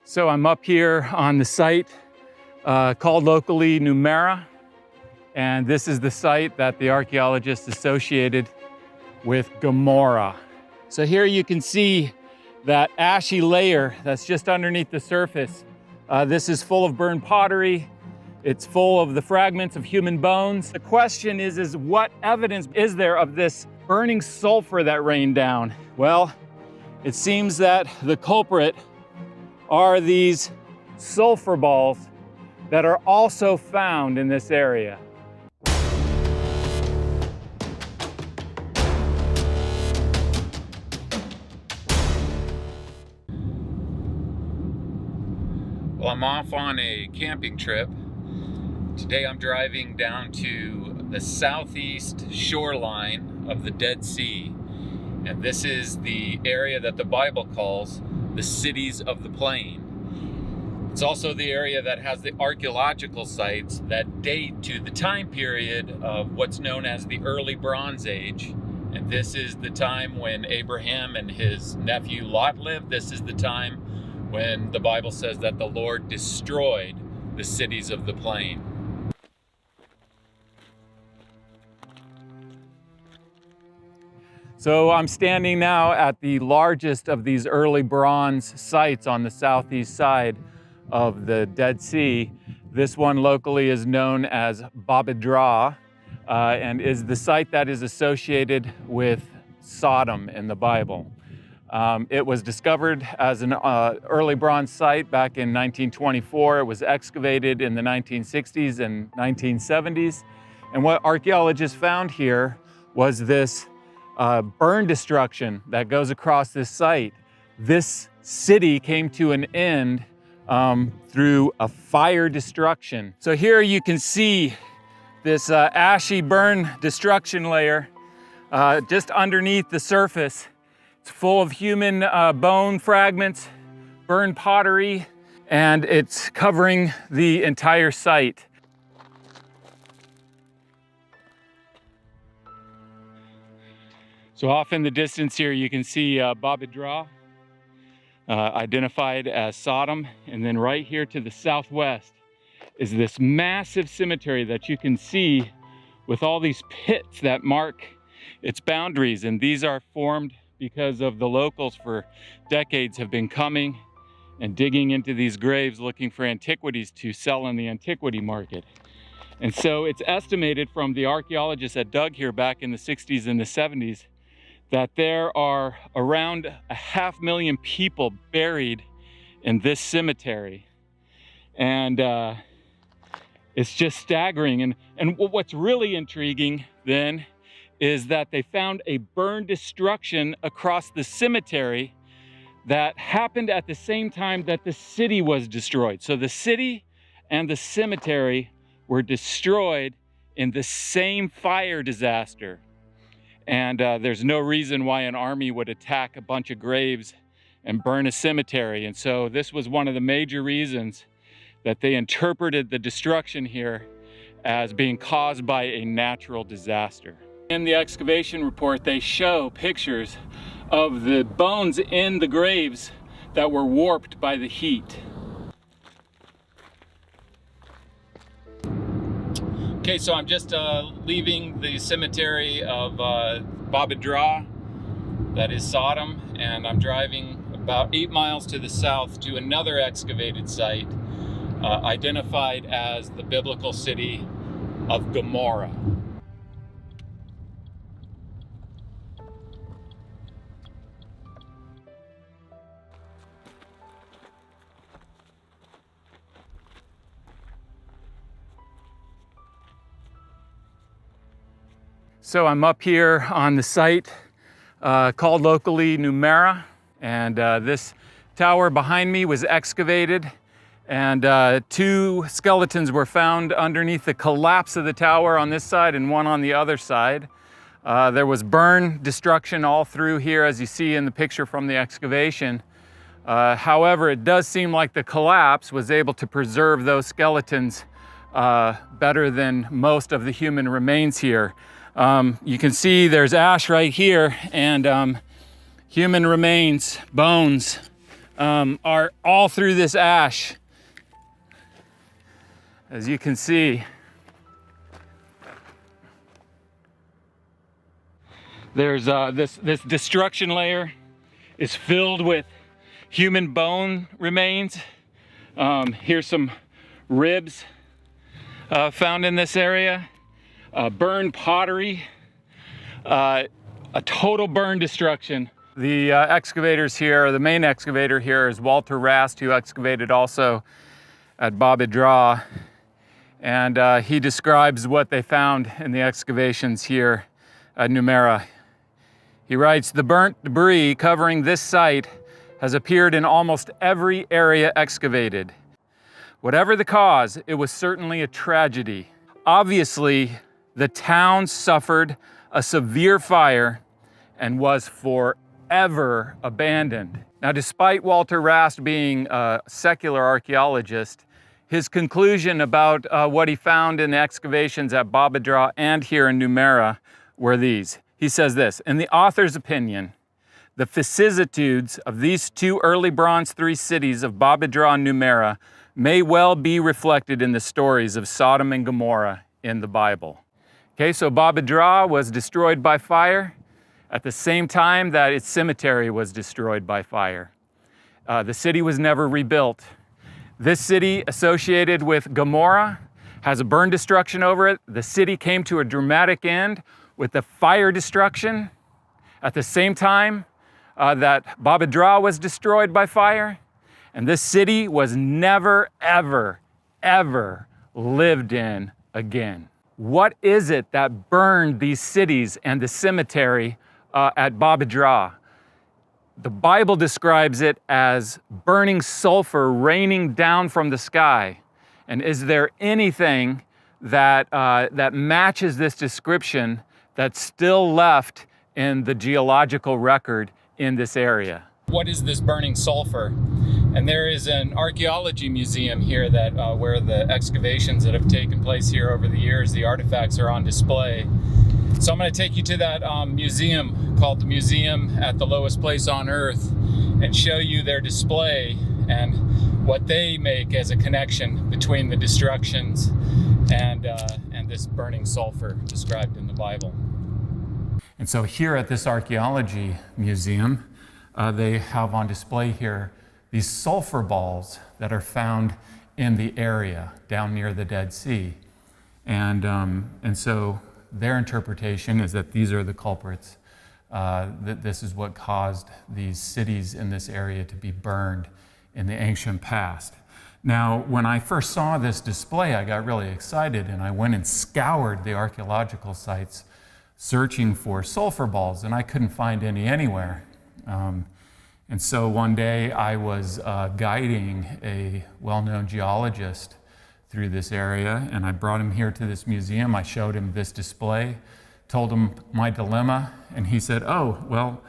So I'm up here on the site called locally Gomorrah, and this is the site that the archaeologists associated with Gomorrah. So here you can see that ashy layer that's just underneath the surface. This is full of burned pottery. It's full of the fragments of human bones. The question is what evidence is there of this burning sulfur that rained down? Well, it seems that the culprit are these sulfur balls that are also found in this area. Well, I'm off on a camping trip. Today I'm driving down to the southeast shoreline of the Dead Sea. And this is the area that the Bible calls the cities of the plain. It's also the area that has the archaeological sites that date to the time period of what's known as the early Bronze Age. And this is the time when Abraham and his nephew Lot lived. This is the time when the Bible says that the Lord destroyed the cities of the plain. So I'm standing now at the largest of these early bronze sites on the southeast side of the Dead Sea. This one locally is known as Babedra, and is the site that is associated with Sodom in the Bible. It was discovered as an early bronze site back in 1924. It was excavated in the 1960s and 1970s. And what archaeologists found here was this burn destruction that goes across this site. This city came to an end through a fire destruction. So here you can see this ashy burn destruction layer just underneath the surface. It's full of human bone fragments, burned pottery, and it's covering the entire site. So off in the distance here, you can see Babedra, identified as Sodom. And then right here to the southwest is this massive cemetery that you can see with all these pits that mark its boundaries. And these are formed because of the locals for decades have been coming and digging into these graves looking for antiquities to sell in the antiquity market. And so it's estimated from the archaeologists that dug here back in the 60s and the 70s that there are around 500,000 people buried in this cemetery. And it's just staggering. And what's really intriguing then is that they found a burn destruction across the cemetery that happened at the same time that the city was destroyed. So the city and the cemetery were destroyed in the same fire disaster. And there's no reason why an army would attack a bunch of graves and burn a cemetery. And so this was one of the major reasons that they interpreted the destruction here as being caused by a natural disaster. In the excavation report, they show pictures of the bones in the graves that were warped by the heat. Okay, so I'm just leaving the cemetery of Babedra, that is Sodom, and I'm driving about 8 miles to the south to another excavated site identified as the biblical city of Gomorrah. So I'm up here on the site called locally Gomorrah, and this tower behind me was excavated, and 2 skeletons were found underneath the collapse of the tower on this side and one on the other side. There was burn destruction all through here, as you see in the picture from the excavation. However, it does seem like the collapse was able to preserve those skeletons better than most of the human remains here. You can see there's ash right here, and human remains, bones, are all through this ash. As you can see, there's this destruction layer is filled with human bone remains. Here's some ribs found in this area, burned pottery, a total burn destruction. The excavators here, the main excavator here is Walter Rast, who excavated also at Bab-edh-Drah. And he describes what they found in the excavations here at Gomorrah. He writes, "The burnt debris covering this site has appeared in almost every area excavated. Whatever the cause, it was certainly a tragedy. Obviously, the town suffered a severe fire and was forever abandoned." Now, despite Walter Rast being a secular archaeologist, his conclusion about what he found in the excavations at Bab-edh-Drah and here in Gomorrah were these. He says this, "In the author's opinion, the vicissitudes of these two early Bronze III cities of Bab-edh-Drah and Gomorrah may well be reflected in the stories of Sodom and Gomorrah in the Bible." Okay, so Bab-edh-Drah was destroyed by fire at the same time that its cemetery was destroyed by fire. The city was never rebuilt. This city, associated with Gomorrah, has a burn destruction over it. The city came to a dramatic end with the fire destruction at the same time that Bab-edh-Drah was destroyed by fire. And this city was never, ever, ever lived in again. What is it that burned these cities and the cemetery at Bab-edh-Drah? The Bible describes it as burning sulfur raining down from the sky. And is there anything that matches this description that's still left in the geological record in this area? What is this burning sulfur? And there is an archaeology museum here that where the excavations that have taken place here over the years, the artifacts are on display. So I'm going to take you to that museum called the Museum at the Lowest Place on Earth and show you their display and what they make as a connection between the destructions and this burning sulfur described in the Bible. And so here at this archaeology museum, they have on display here these sulfur balls that are found in the area down near the Dead Sea. And so their interpretation is that these are the culprits, that this is what caused these cities in this area to be burned in the ancient past. Now, when I first saw this display, I got really excited and I went and scoured the archaeological sites searching for sulfur balls, and I couldn't find any anywhere. And so one day I was guiding a well-known geologist through this area, and I brought him here to this museum. I showed him this display, told him my dilemma, and he said, "Oh, well,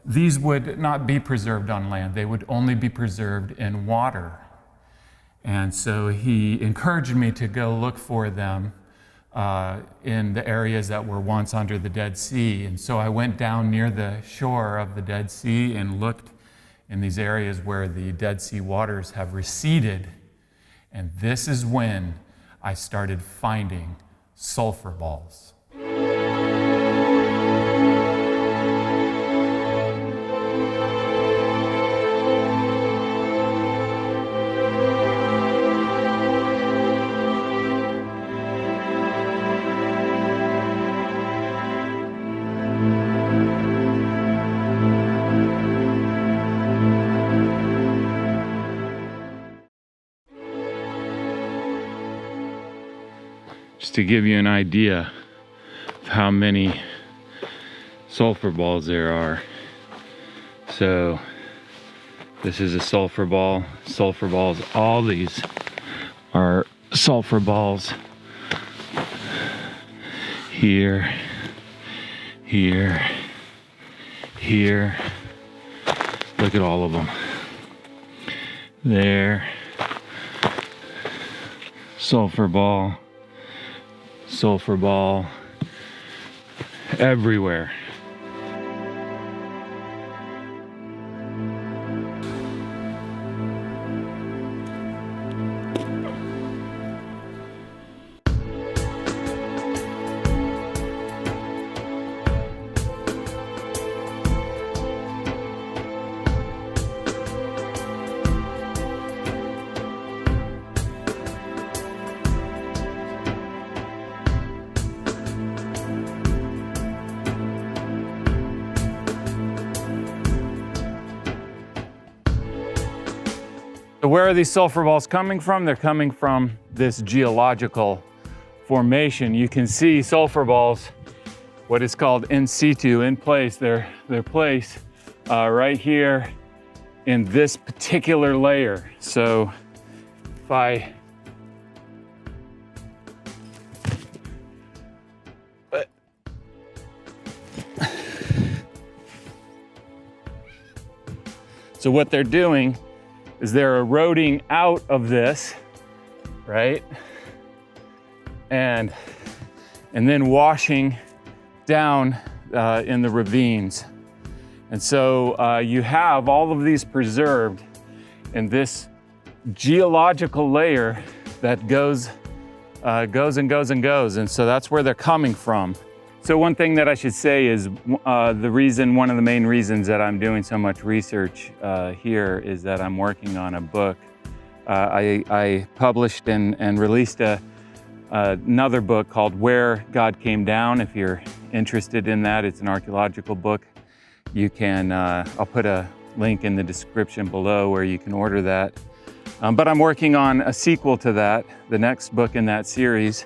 these would not be preserved on land. They would only be preserved in water." And so he encouraged me to go look for them in the areas that were once under the Dead Sea. And so I went down near the shore of the Dead Sea and looked in these areas where the Dead Sea waters have receded. And this is when I started finding sulfur balls. Just to give you an idea of how many sulfur balls there are. So this is a sulfur ball, sulfur balls. All these are sulfur balls. Here, here, here. Look at all of them. There, sulfur ball, everywhere. So where are these sulfur balls coming from? They're coming from this geological formation. You can see sulfur balls, what is called in situ, in place. They're placed right here in this particular layer. So if I so what they're doing is they're eroding out of this, right? And then washing down in the ravines. And so you have all of these preserved in this geological layer that goes and goes and goes. And so that's where they're coming from. So one thing that I should say is one of the main reasons that I'm doing so much research here is that I'm working on a book. I published and released another book called Where God Came Down. If you're interested in that, it's an archaeological book. You can, I'll put a link in the description below where you can order that. But I'm working on a sequel to that, the next book in that series.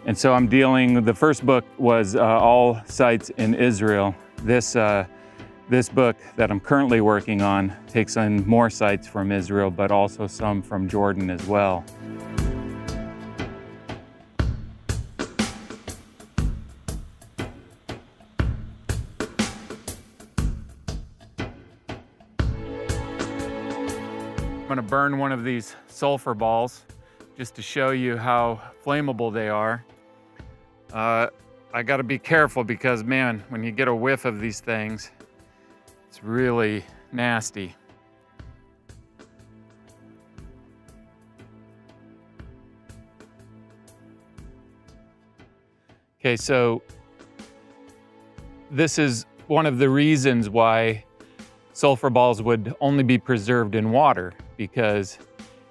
And so I'm the first book was all sites in Israel. This book that I'm currently working on takes in more sites from Israel, but also some from Jordan as well. I'm gonna burn one of these sulfur balls just to show you how flammable they are. I gotta be careful because, man, when you get a whiff of these things, it's really nasty. Okay, so this is one of the reasons why sulfur balls would only be preserved in water, because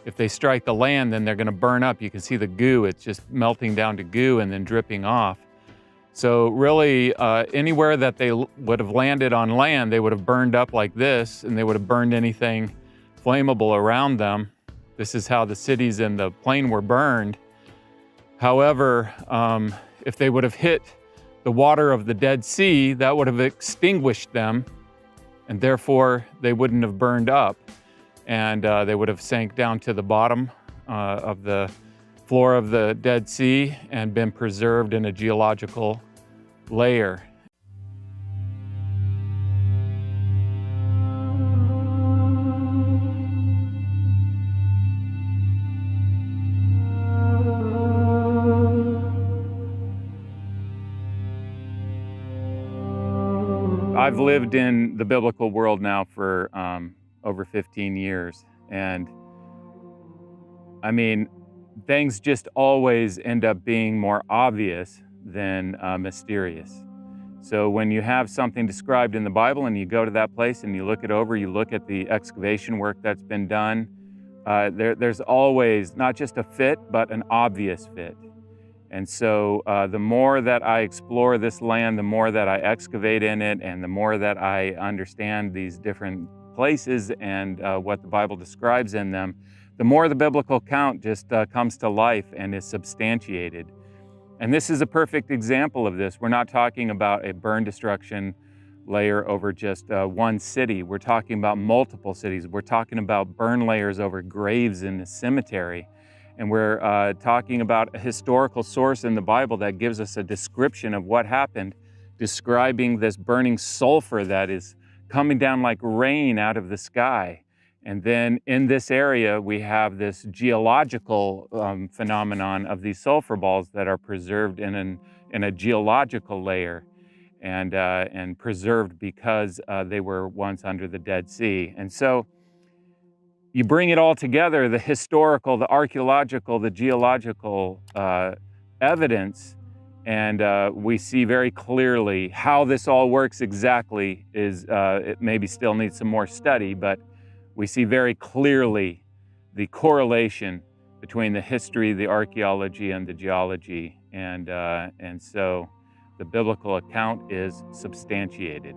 if they strike the land, then they're gonna burn up. You can see the goo, it's just melting down to goo and then dripping off. So really, anywhere that they would have landed on land, they would have burned up like this, and they would have burned anything flammable around them. This is how the cities in the plain were burned. However, if they would have hit the water of the Dead Sea, that would have extinguished them, and therefore they wouldn't have burned up. And they would have sank down to the bottom of the floor of the Dead Sea and been preserved in a geological layer. I've lived in the biblical world now for over 15 years. And I mean, things just always end up being more obvious than mysterious. So when you have something described in the Bible and you go to that place and you look it over, you look at the excavation work that's been done, there's always not just a fit, but an obvious fit. And so the more that I explore this land, the more that I excavate in it, and the more that I understand these different places and what the Bible describes in them, the more the biblical account just comes to life and is substantiated. And this is a perfect example of this. We're not talking about a burn destruction layer over just one city. We're talking about multiple cities. We're talking about burn layers over graves in the cemetery. And we're talking about a historical source in the Bible that gives us a description of what happened, describing this burning sulfur that is coming down like rain out of the sky. And then in this area, we have this geological phenomenon of these sulfur balls that are preserved in a geological layer and preserved because they were once under the Dead Sea. And so you bring it all together, the historical, the archaeological, the geological evidence, and we see very clearly how this all works exactly. It maybe still needs some more study, but we see very clearly the correlation between the history, the archaeology, and the geology. And so the biblical account is substantiated.